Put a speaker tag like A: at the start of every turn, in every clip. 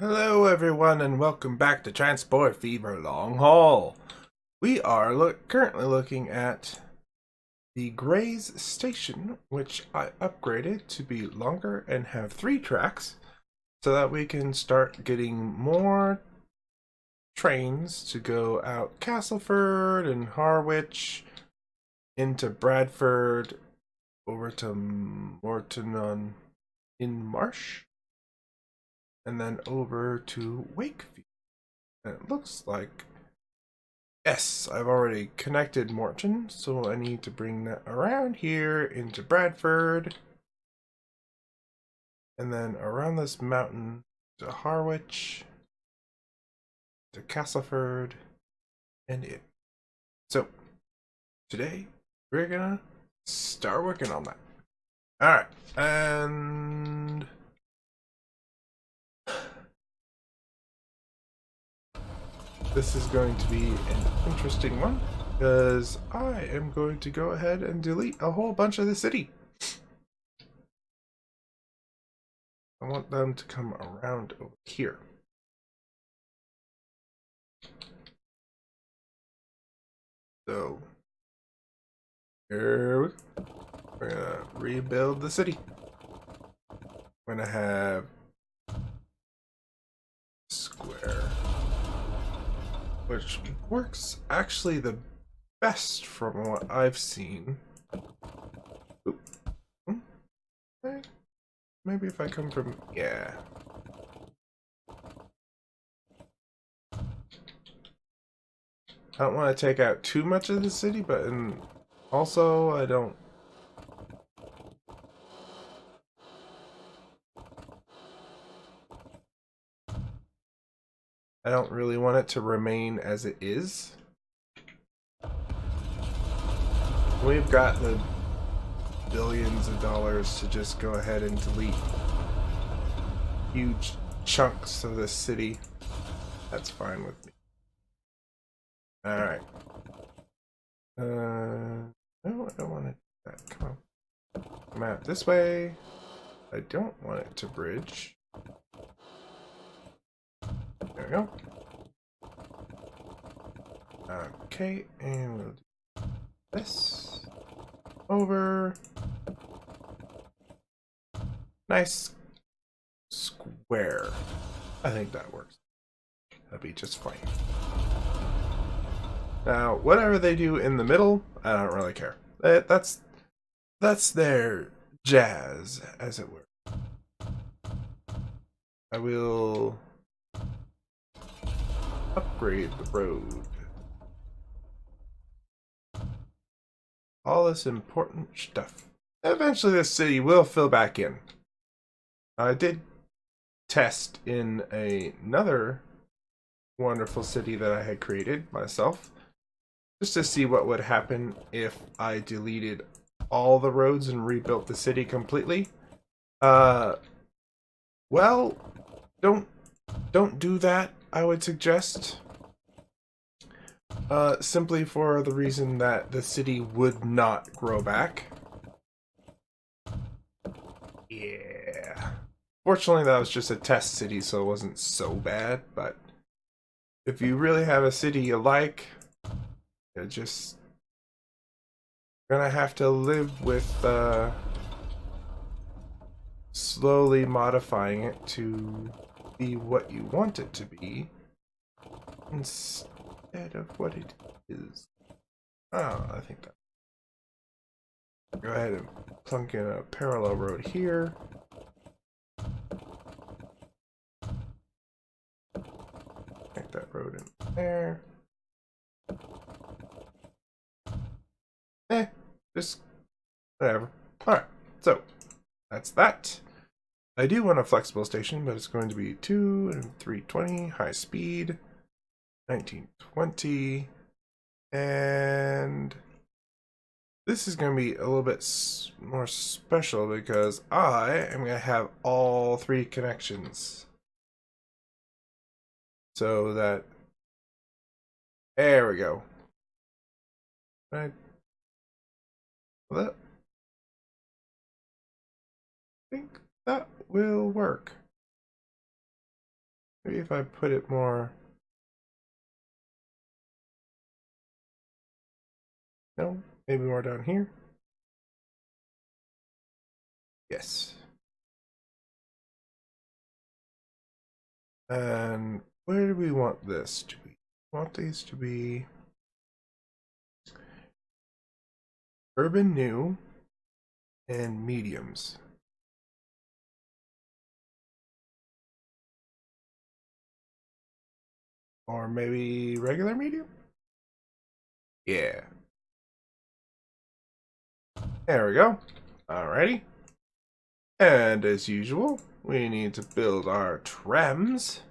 A: Hello everyone and welcome back to Transport Fever Long Haul. We are currently looking at the Grays Station, which I upgraded to be longer and have 3 tracks so that we can start getting more trains to go out Castleford and Harwich into Bradford over to Morton on in Marsh and then over to Wakefield. And it looks like, yes, I've already connected Morton, so I need to bring that around here into Bradford. And then around this mountain to Harwich, to Castleford, and it. So, today, we're gonna start working on that. Alright, and this is going to be an interesting one because I am going to go ahead and delete a whole bunch of the city. I want them to come around over here. So here we go. We're gonna rebuild the city. We're gonna have square, which works actually the best from what I've seen. Oop. Okay. Maybe if I come from, yeah. I don't want to take out too much of the city, but also I don't really want it to remain as it is. We've got the billions of dollars to just go ahead and delete huge chunks of the city. That's fine with me. Alright. No, I don't want to do that. Come on. Come out this way. I don't want it to bridge. There we go. Okay, and we'll do this. Over. Nice square. I think that works. That'll be just fine. Now, whatever they do in the middle, I don't really care. That's their jazz, as it were. I will upgrade the road. All this important stuff. Eventually this city will fill back in. I did test in another wonderful city that I had created myself, just to see what would happen if I deleted all the roads and rebuilt the city completely. Well, don't do that, I would suggest. Simply for the reason that the city would not grow back. Yeah. Fortunately, that was just a test city, so it wasn't so bad, but if you really have a city you like, you're just gonna have to live with slowly modifying it to be what you want it to be instead of what it is. Oh, I think that. Go ahead and plunk in a parallel road here. Make that road in there. Just whatever. Alright, so that's that. I do want a flexible station, but it's going to be 2 and 320, high speed, 1920, and this is going to be a little bit more special because I am going to have all 3 connections. So that, there we go. Right. I think that will work. Maybe if I put it more... No, maybe more down here. Yes. And where do we want this to be? We want these to be urban new and mediums. Or maybe regular medium? Yeah. There we go. Alrighty. And as usual, we need to build our trams.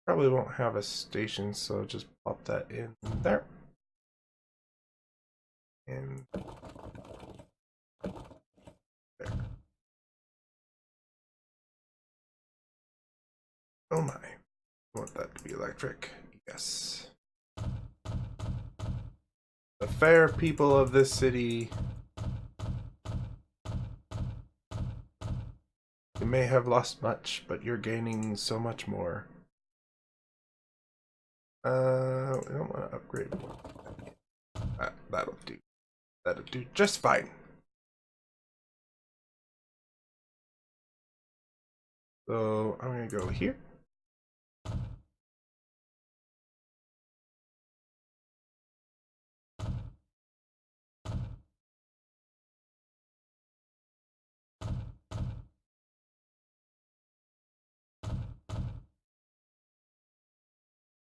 A: Probably won't have a station, so just pop that in there. And there. Oh my. I want that to be electric. Yes. The fair people of this city, you may have lost much, but you're gaining so much more. We don't want to upgrade more. That'll do. That'll do just fine. So I'm gonna go here.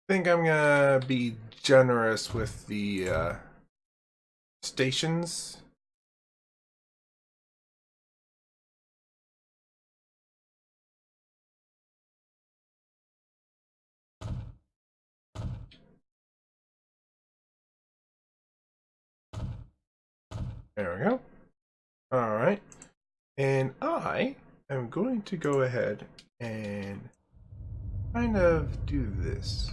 A: I think I'm gonna be generous with the stations. There we go. All right. And I am going to go ahead and kind of do this.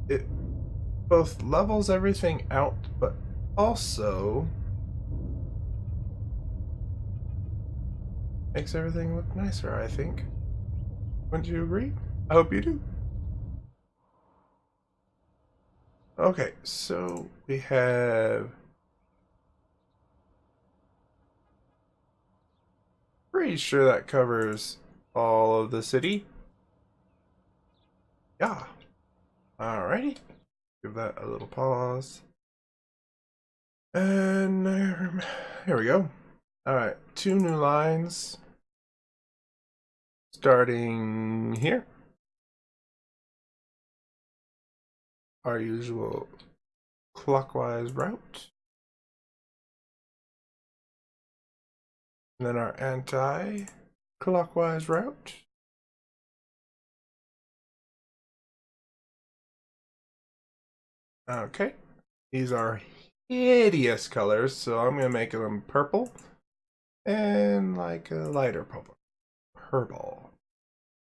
A: It both levels everything out, but also makes everything look nicer, I think. Wouldn't you agree? I hope you do. Okay, so we have... Pretty sure that covers all of the city. Yeah. Alrighty. Give that a little pause. And here we go. Alright, 2 new lines. Starting here. Our usual clockwise route. And then our anti-clockwise route. Okay. These are hideous colors, so I'm going to make them purple and like a lighter purple. Purple.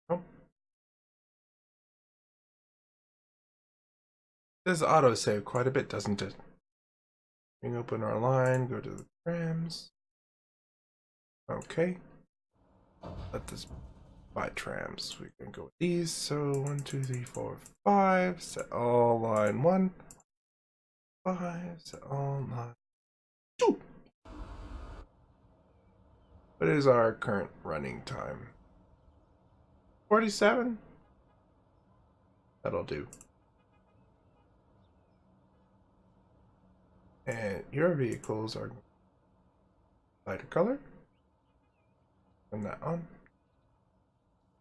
A: Oh. This autosave quite a bit, doesn't it? We can open our line, go to the trams. Okay. Let this buy trams. We can go with these. So 1, 2, 3, 4, 5. Set all line 1. 5. Set all line 2. What is our current running time? 47? That'll do. And your vehicles are lighter color. Turn that on.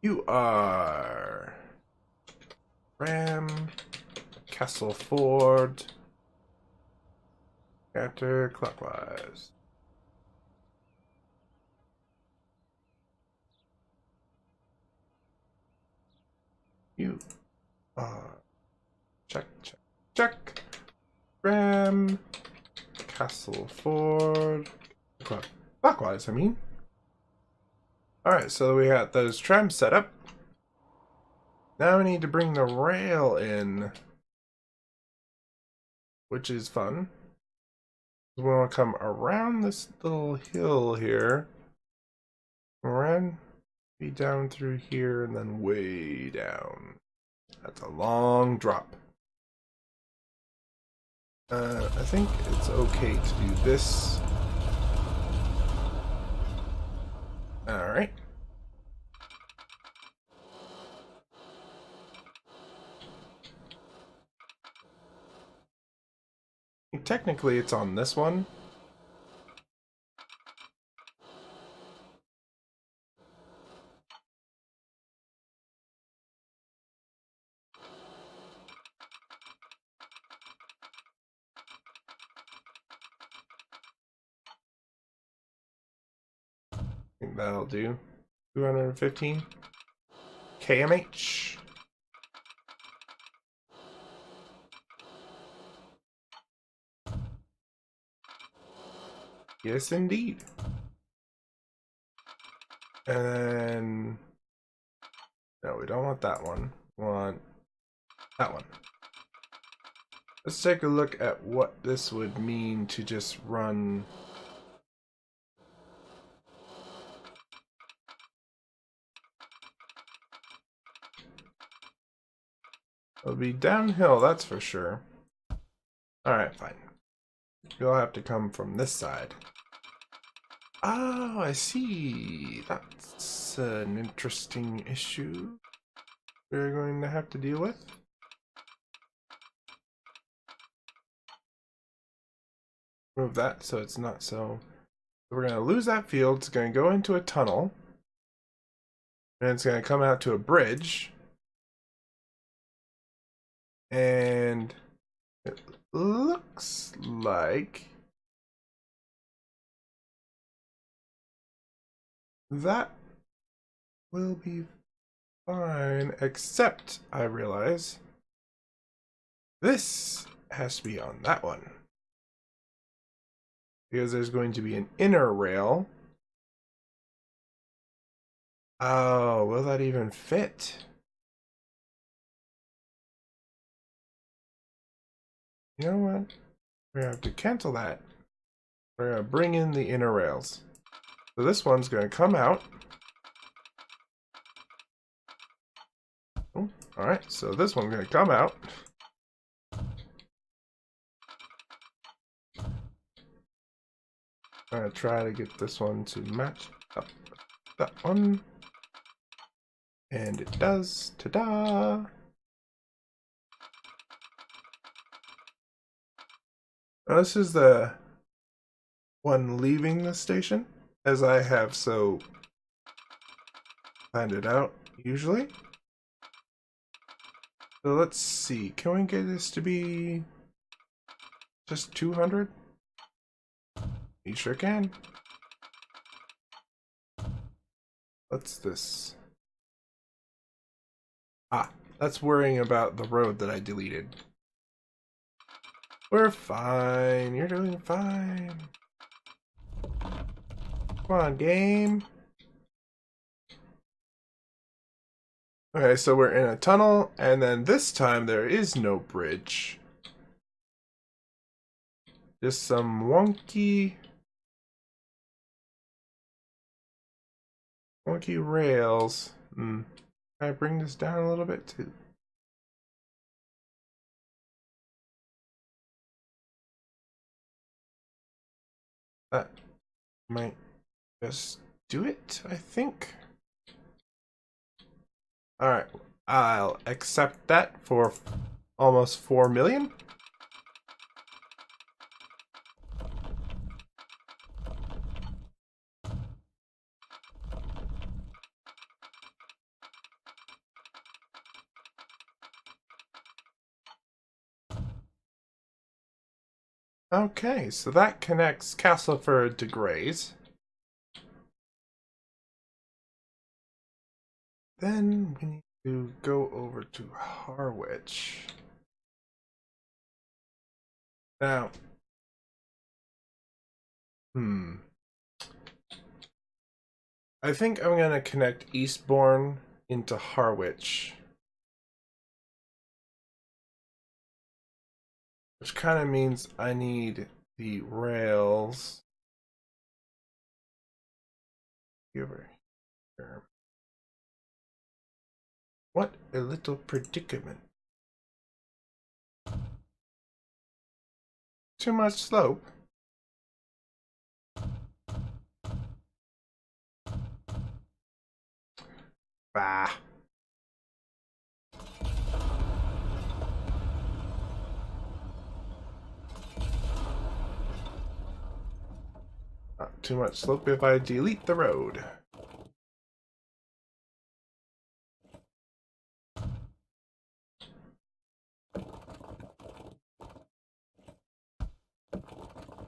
A: You are Ram, Castle Ford, counterclockwise. You are check, check, check. Ram, Castle Ford, clockwise, I mean. Alright, so we got those trams set up. Now we need to bring the rail in, which is fun. We want to come around this little hill here. Around, be down through here, and then way down. That's a long drop. I think it's okay to do this. Alright. Technically, it's on this one. I think that'll do. 215 kmh. Yes, indeed. And then, no, we don't want that one. We want that one. Let's take a look at what this would mean to just run. It'll be downhill, that's for sure. Alright, fine. You'll have to come from this side. Oh, I see. That's an interesting issue we're going to have to deal with. Move that so it's not so. We're going to lose that field. It's going to go into a tunnel. And it's going to come out to a bridge. And it looks like that will be fine, except I realize this has to be on that one. Because there's going to be an inner rail. Oh, will that even fit? You know what? We're gonna have to cancel that. We're gonna bring in the inner rails. So this one's gonna come out. Oh, alright, so this one's gonna come out. I'm gonna try to get this one to match up with that one. And it does. Ta-da! Now this is the one leaving the station, as I have so planned it out usually. So let's see, can we get this to be just 200? You sure can. What's this? Ah, that's worrying about the road that I deleted. We're fine. You're doing fine. Come on, game. Okay, so we're in a tunnel, and then this time there is no bridge. Just some wonky rails. Can I bring this down a little bit too? That might just do it, I think. Alright, I'll accept that for almost 4 million. Okay, so that connects Castleford to Grays. Then we need to go over to Harwich. Now, I think I'm going to connect Eastbourne into Harwich. Which kind of means I need the rails over here. What a little predicament. Too much slope. Bah. Not too much slope if I delete the road.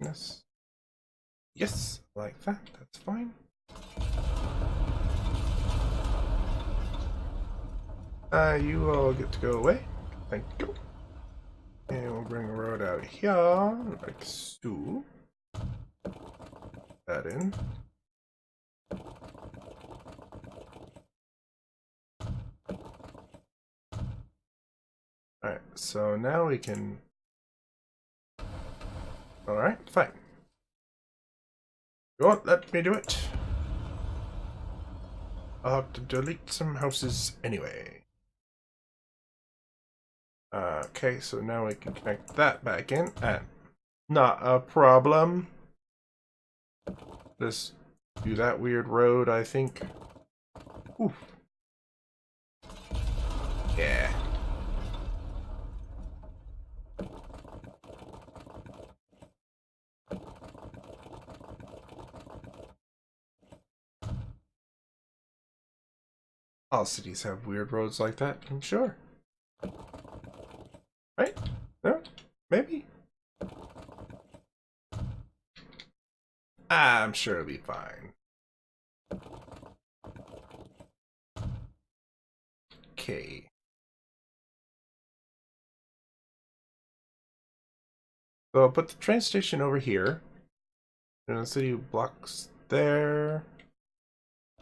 A: Yes. Yes, like that. That's fine. You all get to go away. Thank you. And we'll bring the road out here, like so. That in. Alright, so now we can... Alright, fine. You won't let me do it. I'll have to delete some houses anyway. Okay, so now we can connect that back in, and not a problem. Just do that weird road, I think. Oof. Yeah. All cities have weird roads like that, I'm sure. Right? No? Maybe? I'm sure it'll be fine. Okay. So I'll put the train station over here. And the city blocks there.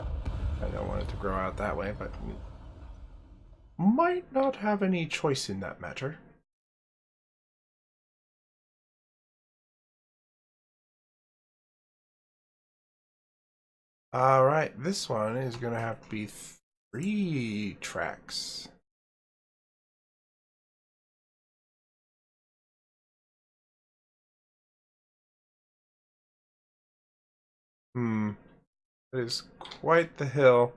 A: I don't want it to grow out that way, but might not have any choice in that matter. Alright, this one is going to have to be 3 tracks. It is quite the hill.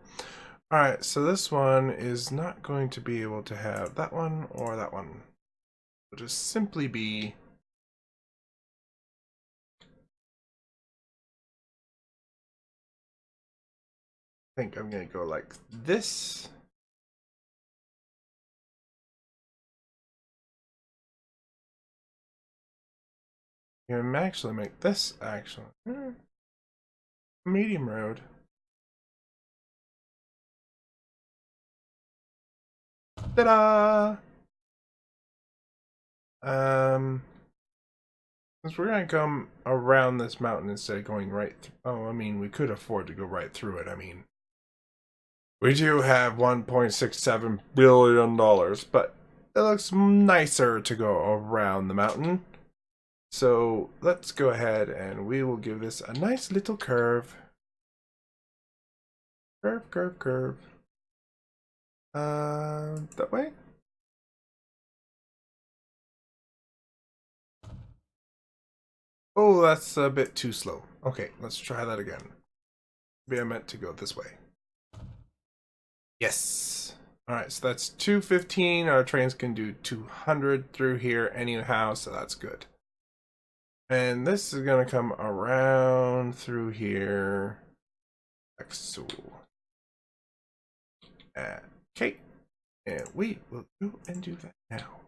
A: Alright, so this one is not going to be able to have that one or that one. It'll just simply be... I think I'm going to go like this. You can actually make this actually medium road. Ta-da! Since we're gonna come around this mountain instead of going right through. Oh, I mean, we could afford to go right through it. I mean, we do have $1.67 billion, but it looks nicer to go around the mountain. So let's go ahead and we will give this a nice little curve. Curve, curve, curve. That way? Oh, that's a bit too slow. Okay, let's try that again. Maybe I meant to go this way. Yes. Alright, so that's 215. Our trains can do 200 through here anyhow, so that's good. And this is going to come around through here. Like so. Okay. And we will go and do that now.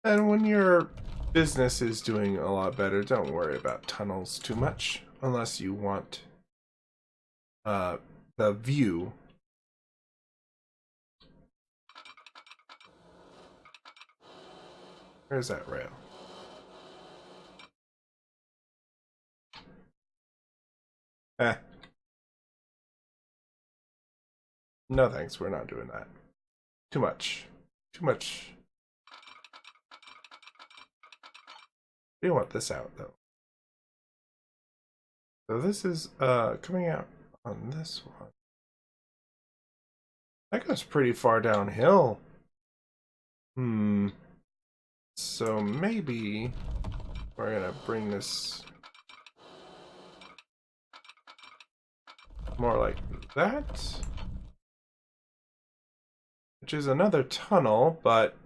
A: And when your business is doing a lot better, don't worry about tunnels too much. Unless you want the view. Where's that rail? Eh. No thanks, we're not doing that. Too much. Too much. We don't want this out though. So this is coming out on this one. That goes pretty far downhill. So maybe we're gonna bring this more like that. Which is another tunnel, but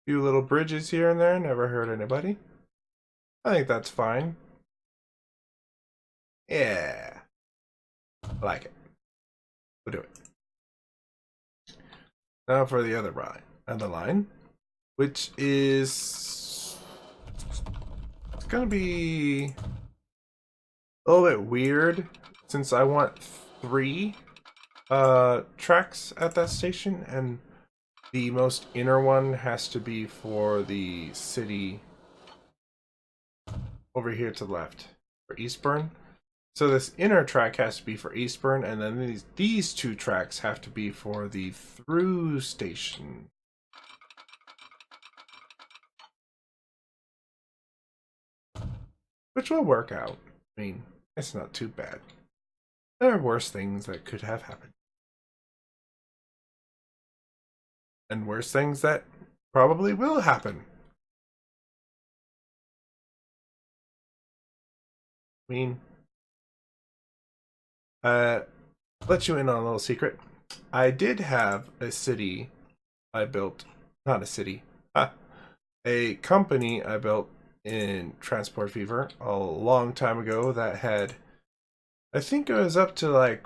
A: few little bridges here and there, never hurt anybody. I think that's fine. Yeah. I like it. We'll do it. Now for the other line, which is it's gonna be a little bit weird since I want 3 tracks at that station, and the most inner one has to be for the city over here to the left for Eastburn. So this inner track has to be for Eastburn, and then these 2 tracks have to be for the through station. Which will work out. I mean, it's not too bad. There are worse things that could have happened. And worse things that probably will happen. I mean, let you in on a little secret. I did have a city I built, not a city, a company I built in Transport Fever a long time ago that had, I think it was up to like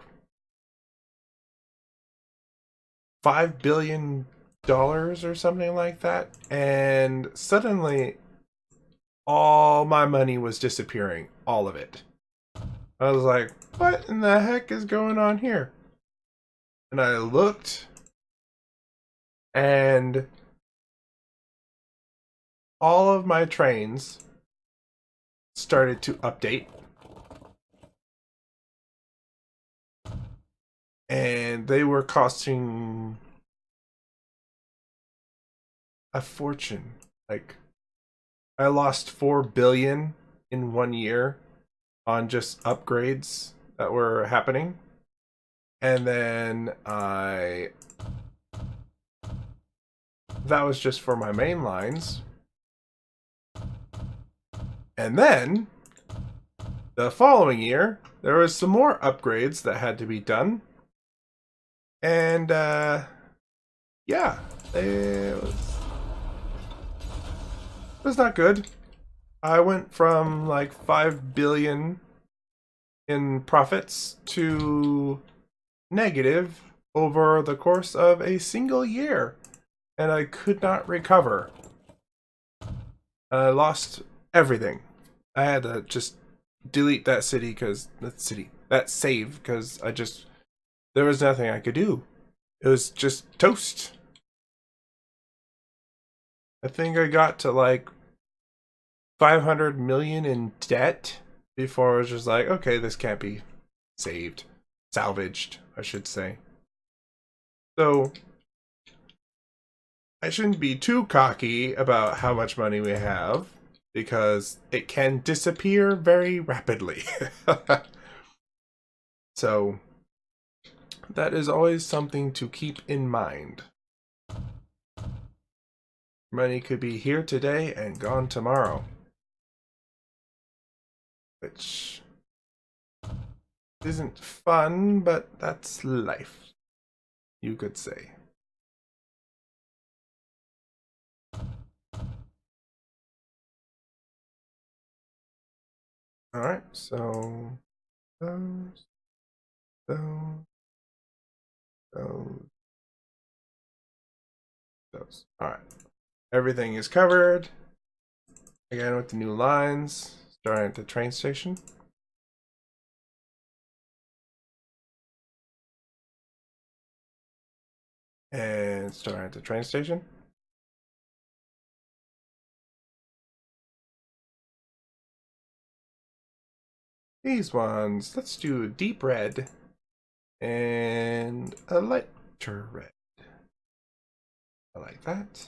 A: $5 billion or something like that, and suddenly all my money was disappearing, all of it. I was like, what in the heck is going on here? And I looked, and all of my trains started to update, and they were costing a fortune. Like, I lost 4 billion in 1 year on just upgrades that were happening. And then that was just for my main lines. And then the following year, there was some more upgrades that had to be done. And yeah, it was not good. I went from like 5 billion in profits to negative over the course of a single year, and I could not recover. I lost everything. I had to just delete that that save, because there was nothing I could do. It was just toast. I think I got to like 500 million in debt before I was just like, okay, this can't be salvaged, I should say. So I shouldn't be too cocky about how much money we have, because it can disappear very rapidly. So that is always something to keep in mind. Money could be here today and gone tomorrow, which isn't fun, but that's life, you could say. Alright, so those. Alright. Everything is covered. Again with the new lines, starting at the train station. And start at the train station. These ones, let's do a deep red and a lighter red. I like that.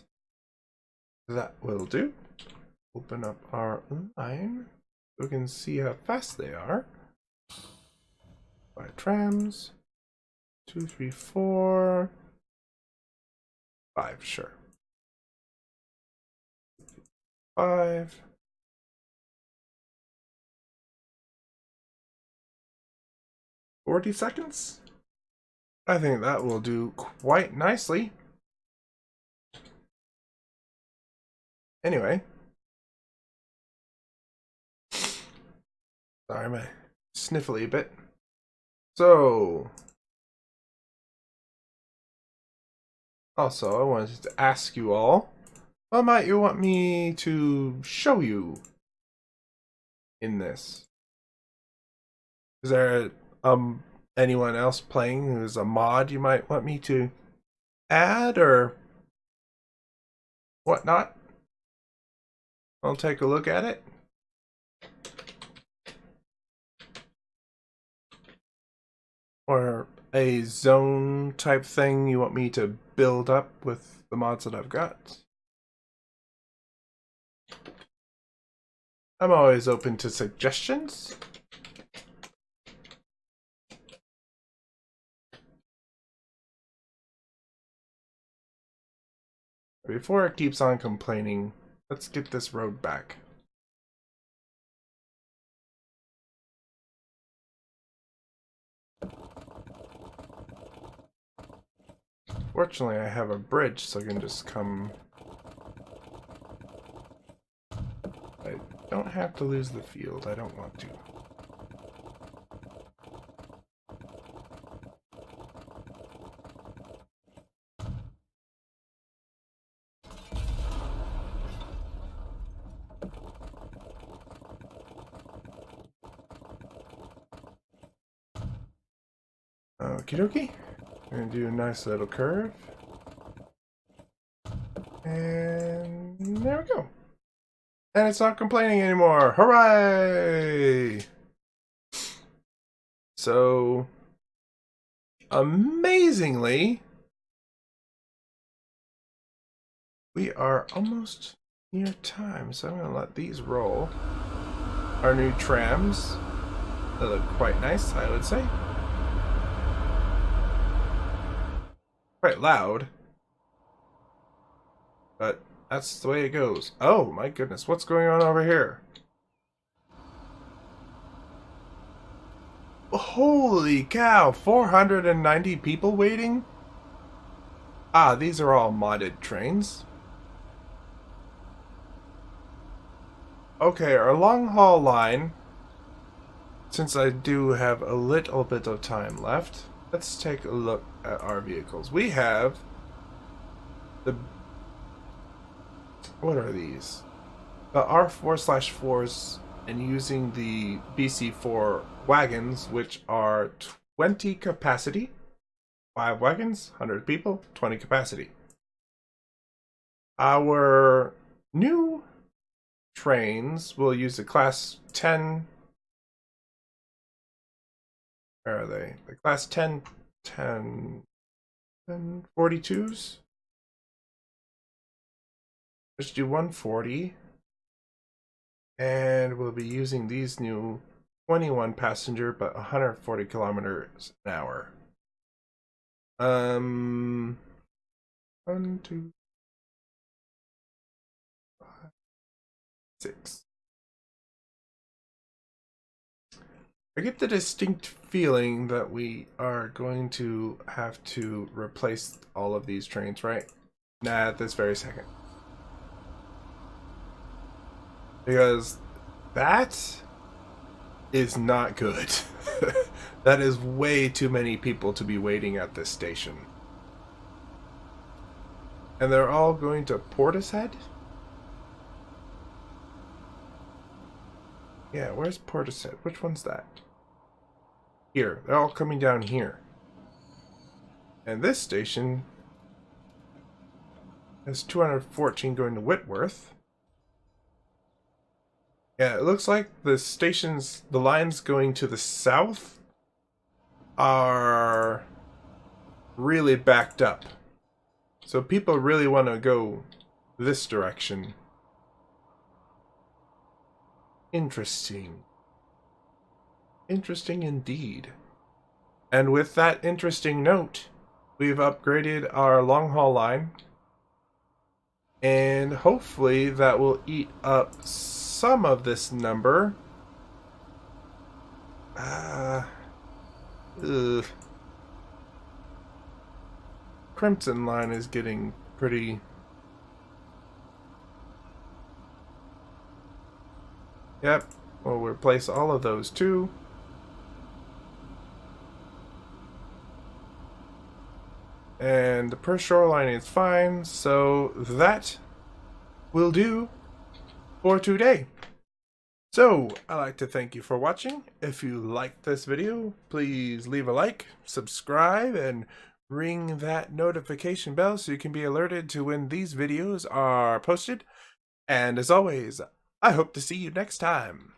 A: That will do. Open up our line so we can see how fast they are. 5 trams. 2, 3, 4. 5, sure. 5. 40 seconds? I think that will do quite nicely. Anyway. Sorry, I'm sniffly a bit. So, also, I wanted to ask you all, what might you want me to show you in this? Is there anyone else playing who's a mod you might want me to add or whatnot? I'll take a look at it. Or a zone type thing you want me to build up with the mods that I've got. I'm always open to suggestions. Before it keeps on complaining, let's get this road back. Fortunately, I have a bridge, so I can just come. I don't have to lose the field. I don't want to. Okie dokie. We're gonna do a nice little curve. And there we go. And it's not complaining anymore. Hooray! So, amazingly, we are almost near time. So I'm going to let these roll. Our new trams. They look quite nice, I would say. Quite loud. But that's the way it goes. Oh my goodness, what's going on over here? Holy cow, 490 people waiting? Ah, these are all modded trains. Okay, our long haul line, since I do have a little bit of time left, let's take a look at our vehicles. We have the... what are these? The R4/4s, and using the BC4 wagons, which are 20 capacity. 5 wagons, 100 people, 20 capacity. Our new trains will use the class 10. Where are they? The class 10 42s. Let's do 140. And we'll be using these new 21 passenger but 140 kilometers an hour. 1, 2, 5, 6. I get the distinct feeling that we are going to have to replace all of these trains, right? Nah, at this very second. Because that is not good. That is way too many people to be waiting at this station. And they're all going to Portishead? Yeah, where's Portishead? Which one's that? Here. They're all coming down here. And this station There's 214 going to Whitworth. Yeah, it looks like the lines going to the south are really backed up. So people really want to go this direction. Interesting. Interesting indeed. And with that interesting note, we've upgraded our long haul line. And hopefully that will eat up some of this number. Crimson line is getting pretty... Yep, we'll replace all of those too. And the per shoreline is fine, so that will do for today. So, I'd like to thank you for watching. If you liked this video, please leave a like, subscribe, and ring that notification bell so you can be alerted to when these videos are posted. And as always, I hope to see you next time.